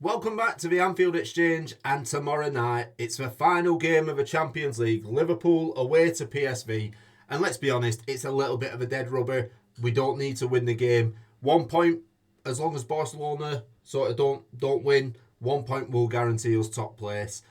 Welcome back to the Anfield Exchange, and tomorrow night it's the final game of the Champions League, Liverpool away to PSV. And let's be honest, it's a little bit of a dead rubber. We don't need to win the game. 1 point, as long as Barcelona sort of don't win, 1 point will guarantee us top place.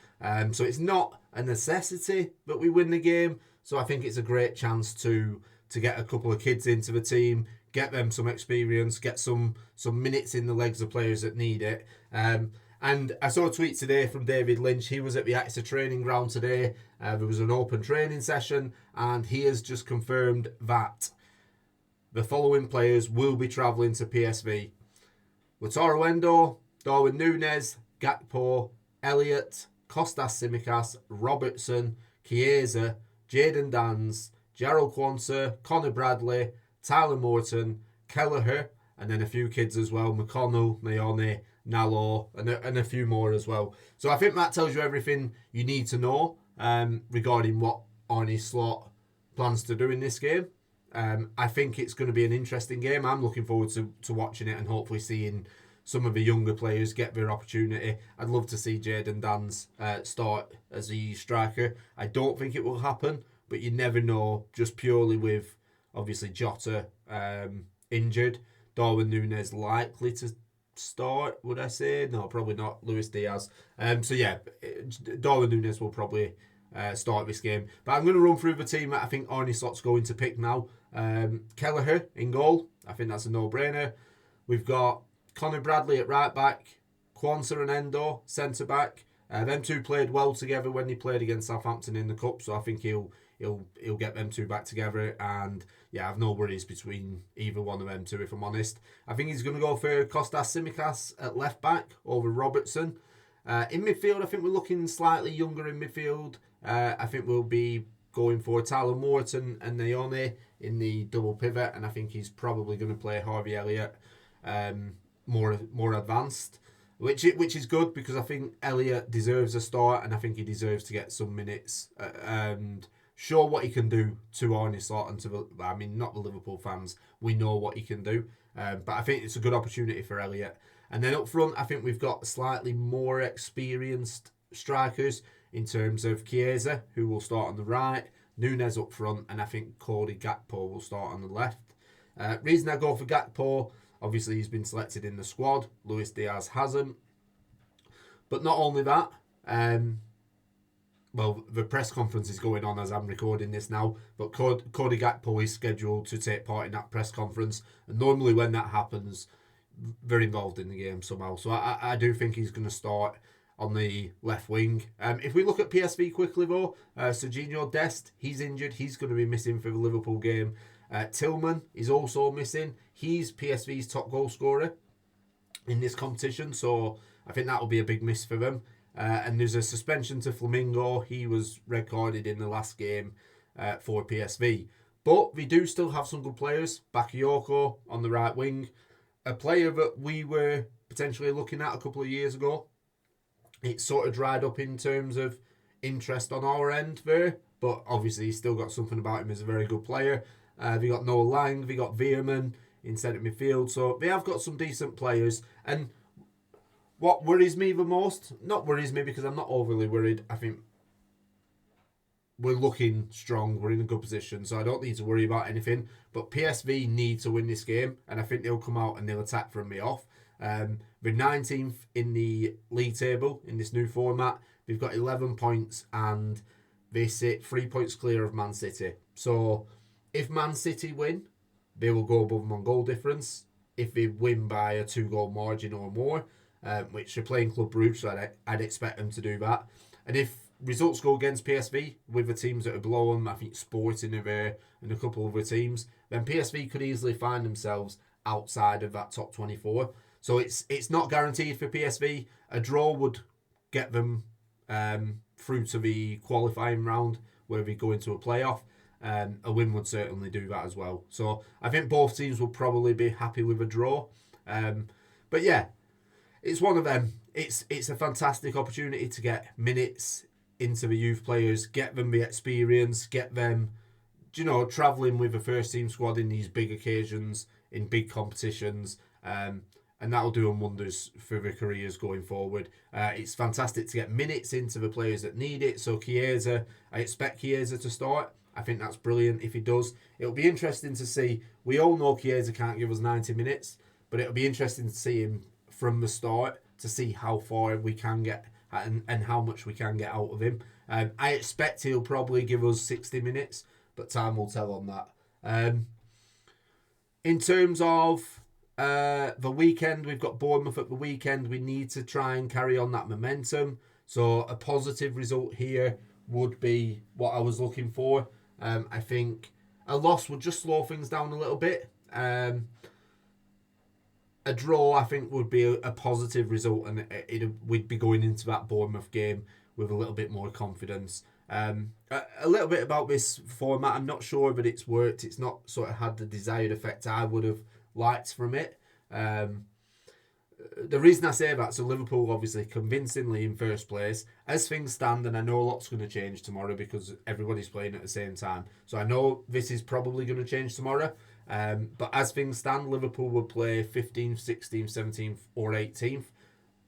So it's not a necessity that we win the game. So I think it's a great chance to get a couple of kids into the team, get them some experience, get some minutes in the legs of players that need it. And I saw a tweet today from David Lynch. He was at the AXA training ground today. There was an open training session, and he has just confirmed that the following players will be travelling to PSV: Lautaro Endo, Darwin Núñez, Gakpo, Elliott, Kostas Tsimikas, Robertson, Chiesa, Jadon Danns, Gerald Quansah, Connor Bradley, Tyler Morton, Kelleher, and then a few kids as well: McConnell, Mayone, Nalo, and a few more as well. So I think that tells you everything you need to know regarding what Arne Slot plans to do in this game. I think it's going to be an interesting game. I'm looking forward to watching it and hopefully seeing some of the younger players get their opportunity. I'd love to see Jadon Danns start as a striker. I don't think it will happen, but you never know, just purely with obviously Jota injured. Darwin Núñez likely to start, would I say? No, probably not. Luis Diaz. So yeah, Darwin Núñez will probably start this game. But I'm going to run through the team that I think Arne Slot's going to pick now. Kelleher in goal. I think that's a no-brainer. We've got Connor Bradley at right back, Quansah and Endo centre back. Them two played well together when they played against Southampton in the cup, so I think he'll get them two back together. And yeah, I've no worries between either one of them two, if I'm honest. I think he's going to go for Kostas Tsimikas at left back over Robertson. In midfield, I think we're looking slightly younger in midfield. I think we'll be going for Tyler Morton and Mayone in the double pivot, and I think he's probably going to play Harvey Elliott more advanced, which is good because I think Elliott deserves a start, and I think he deserves to get some minutes and show what he can do to Arne Slot and not the Liverpool fans. We know what he can do, but I think it's a good opportunity for Elliott. And then up front, I think we've got slightly more experienced strikers in terms of Chiesa, who will start on the right, Núñez up front, and I think Cody Gakpo will start on the left. Reason I go for Gakpo, obviously he's been selected in the squad. Luis Diaz hasn't. But not only that, the press conference is going on as I'm recording this now, but Cody Gakpo is scheduled to take part in that press conference, and normally when that happens, they're involved in the game somehow. So I do think he's going to start on the left wing. If we look at PSV quickly though, Serginho Dest, he's injured. He's going to be missing for the Liverpool game. Tillman is also missing. He's PSV's top goal scorer in this competition, so I think that will be a big miss for them. And there's a suspension to Flamingo. He was red carded in the last game for PSV. But we do still have some good players. Bakayoko on the right wing. A player that we were potentially looking at a couple of years ago. It sort of dried up in terms of interest on our end there. But obviously he's still got something about him as a very good player. They got Noah Lang. They got Veerman in centre midfield. So they have got some decent players. And what worries me the most, not worries me because I'm not overly worried. I think we're looking strong. We're in a good position, so I don't need to worry about anything. But PSV need to win this game, and I think they'll come out and they'll attack from me off. They're 19th in the league table in this new format. They've got 11 points, and they sit 3 points clear of Man City. So if Man City win, they will go above them on goal difference. If they win by a 2-goal margin or more, which they're playing Club Brugge, so I'd expect them to do that. And if results go against PSV with the teams that are below them, I think Sporting are there and a couple of other teams, then PSV could easily find themselves outside of that top 24. So it's not guaranteed for PSV. A draw would get them through to the qualifying round where they go into a playoff. A win would certainly do that as well. So I think both teams will probably be happy with a draw. But yeah, it's one of them. It's a fantastic opportunity to get minutes into the youth players, get them the experience, get them, travelling with the first team squad in these big occasions, in big competitions. and that'll do them wonders for their careers going forward. It's fantastic to get minutes into the players that need it. So Chiesa, I expect Chiesa to start. I think that's brilliant if he does. It'll be interesting to see. We all know Chiesa can't give us 90 minutes, but it'll be interesting to see him from the start to see how far we can get and how much we can get out of him. I expect he'll probably give us 60 minutes, but time will tell on that. In terms of the weekend, we've got Bournemouth at the weekend. We need to try and carry on that momentum. So a positive result here would be what I was looking for. I think a loss would just slow things down a little bit. A draw, I think, would be a positive result, and we'd be going into that Bournemouth game with a little bit more confidence. A little bit about this format. I'm not sure that it's worked. It's not sort of had the desired effect I would have liked from it. The reason I say that, so Liverpool obviously convincingly in first place. As things stand, and I know a lot's going to change tomorrow because everybody's playing at the same time. So I know this is probably going to change tomorrow. But as things stand, Liverpool will play 15th, 16th, 17th or 18th.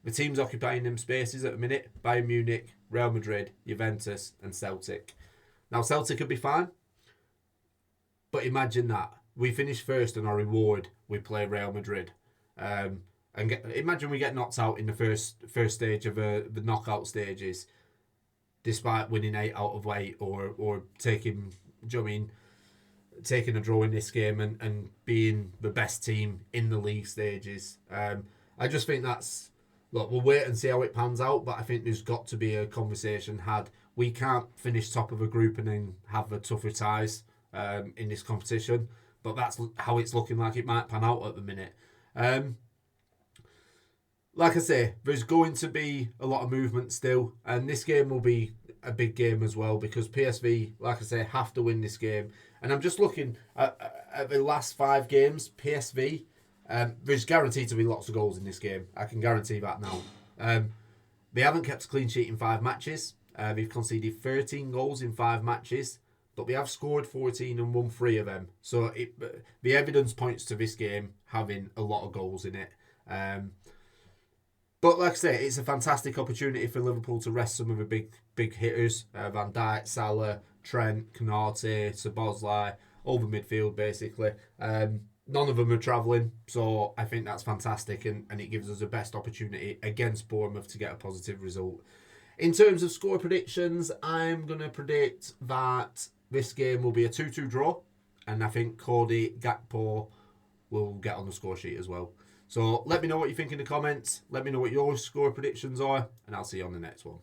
The teams occupying them spaces at the minute: Bayern Munich, Real Madrid, Juventus and Celtic. Now Celtic could be fine, but imagine that. We finish first and our reward, we play Real Madrid. Imagine we get knocked out in the first stage of the knockout stages, despite winning 8 out of 8 or taking, do you know what I mean, taking a draw in this game and being the best team in the league stages. I just think that's, look, we'll wait and see how it pans out, but I think there's got to be a conversation had. We can't finish top of a group and then have the tougher ties in this competition, but that's how it's looking like it might pan out at the minute. Like I say, there's going to be a lot of movement still, and this game will be a big game as well because PSV, like I say, have to win this game. And I'm just looking at the last 5 games, PSV, there's guaranteed to be lots of goals in this game. I can guarantee that now. They haven't kept a clean sheet in 5 matches. They've conceded 13 goals in 5 matches, but they have scored 14 and won 3 of them. So the evidence points to this game having a lot of goals in it. But like I say, it's a fantastic opportunity for Liverpool to rest some of the big hitters. Van Dijk, Salah, Trent, Konate, Szoboszlai, all the midfield basically. None of them are travelling, so I think that's fantastic and it gives us the best opportunity against Bournemouth to get a positive result. In terms of score predictions, I'm going to predict that this game will be a 2-2 draw, and I think Cody Gakpo will get on the score sheet as well. So let me know what you think in the comments. Let me know what your score predictions are, and I'll see you on the next one.